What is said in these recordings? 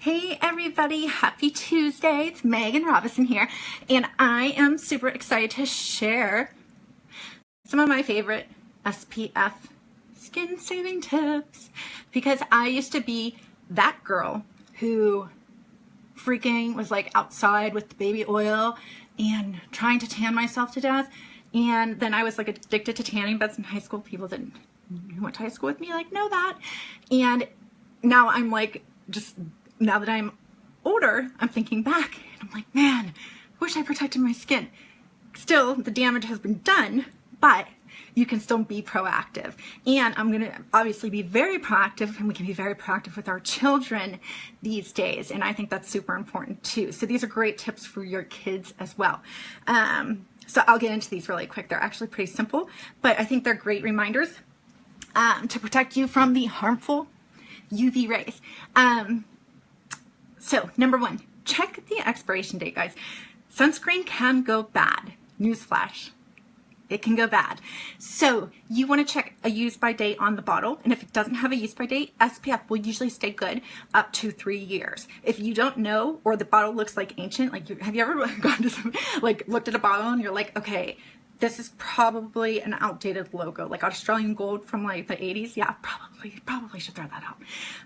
Hey everybody, happy Tuesday. It's Megan Robinson here, and I am super excited to share some of my favorite SPF skin saving tips, because I used to be that girl who freaking was like outside with the baby oil and trying to tan myself to death. And then I was like addicted to tanning beds in high school. People who went to high school with me like know that. And now I'm like, now that I'm older, I'm thinking back and I'm like, man, I wish I protected my skin. Still, the damage has been done, but you can still be proactive. And I'm going to obviously be very proactive, and we can be very proactive with our children these days. And I think that's super important too. So these are great tips for your kids as well. So I'll get into these really quick. They're actually pretty simple, but I think they're great reminders to protect you from the harmful UV rays. So number one, check the expiration date, guys. Sunscreen can go bad. Newsflash, it can go bad. So you want to check a use by date on the bottle, and if it doesn't have a use by date, SPF will usually stay good up to 3 years. If you don't know, or the bottle looks like ancient, like have you ever gone to some, like looked at a bottle and you're like, okay, this is probably an outdated logo, like Australian gold from like the 80s. Yeah, probably should throw that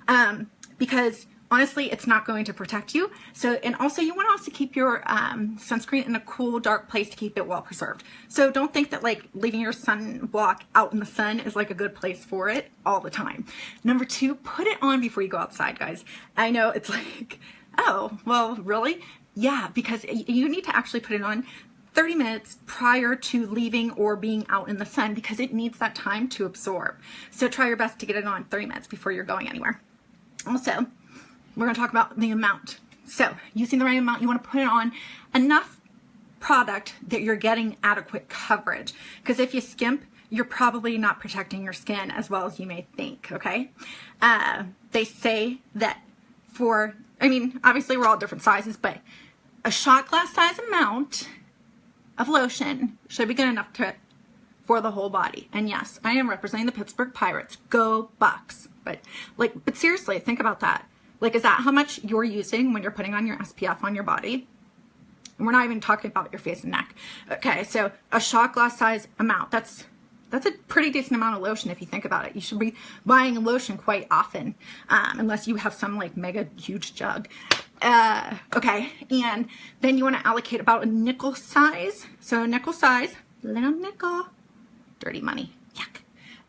out. Because honestly, it's not going to protect you. So, and also you want to also keep your sunscreen in a cool, dark place to keep it well preserved. So don't think that like leaving your sunblock out in the sun is like a good place for it all the time. Number two, put it on before you go outside, guys. I know it's like, oh, well, really? Yeah, because you need to actually put it on 30 minutes prior to leaving or being out in the sun, because it needs that time to absorb. So try your best to get it on 30 minutes before you're going anywhere. Also, we're going to talk about the amount. So using the right amount, you want to put it on enough product that you're getting adequate coverage. Because if you skimp, you're probably not protecting your skin as well as you may think, okay? They say that obviously we're all different sizes, but a shot glass size amount of lotion should be good enough for the whole body. And yes, I am representing the Pittsburgh Pirates. Go Bucks. But seriously, think about that. Like, is that how much you're using when you're putting on your SPF on your body? And we're not even talking about your face and neck. Okay, so a shot glass size amount, that's a pretty decent amount of lotion if you think about it. You should be buying lotion quite often, unless you have some like mega huge jug. Okay, and then you want to allocate about a nickel size. So a nickel size, little nickel, dirty money, yuck.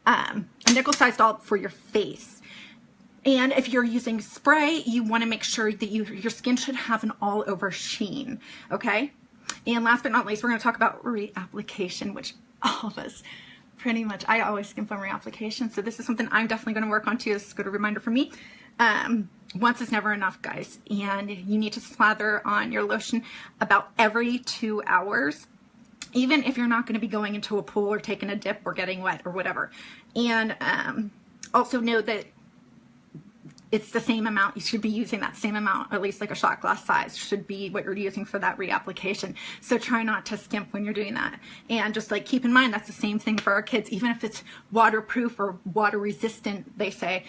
A nickel sized dollop for your face. And if you're using spray, you want to make sure that your skin should have an all over sheen, okay? And last but not least, we're going to talk about reapplication, which all of us pretty much, I always skimp on reapplication. So this is something I'm definitely going to work on too. This is a good reminder for me. Once is never enough, guys. And you need to slather on your lotion about every 2 hours, even if you're not going to be going into a pool or taking a dip or getting wet or whatever. And also know that it's the same amount. You should be using that same amount, at least like a shot glass size should be what you're using for that reapplication. So try not to skimp when you're doing that. And just like keep in mind, that's the same thing for our kids. Even if it's waterproof or water resistant, they say,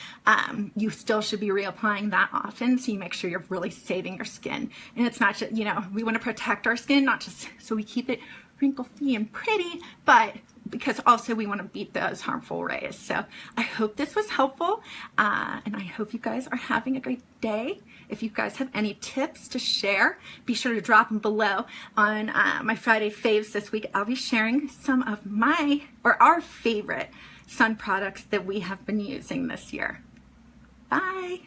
you still should be reapplying that often. So you make sure you're really saving your skin. And it's not just, we want to protect our skin, not just so we keep it wrinkle-free and pretty, but because also we want to beat those harmful rays. So I hope this was helpful, and I hope you guys are having a great day. If you guys have any tips to share, be sure to drop them below. On my Friday faves this week, I'll be sharing some of our favorite sun products that we have been using this year. Bye.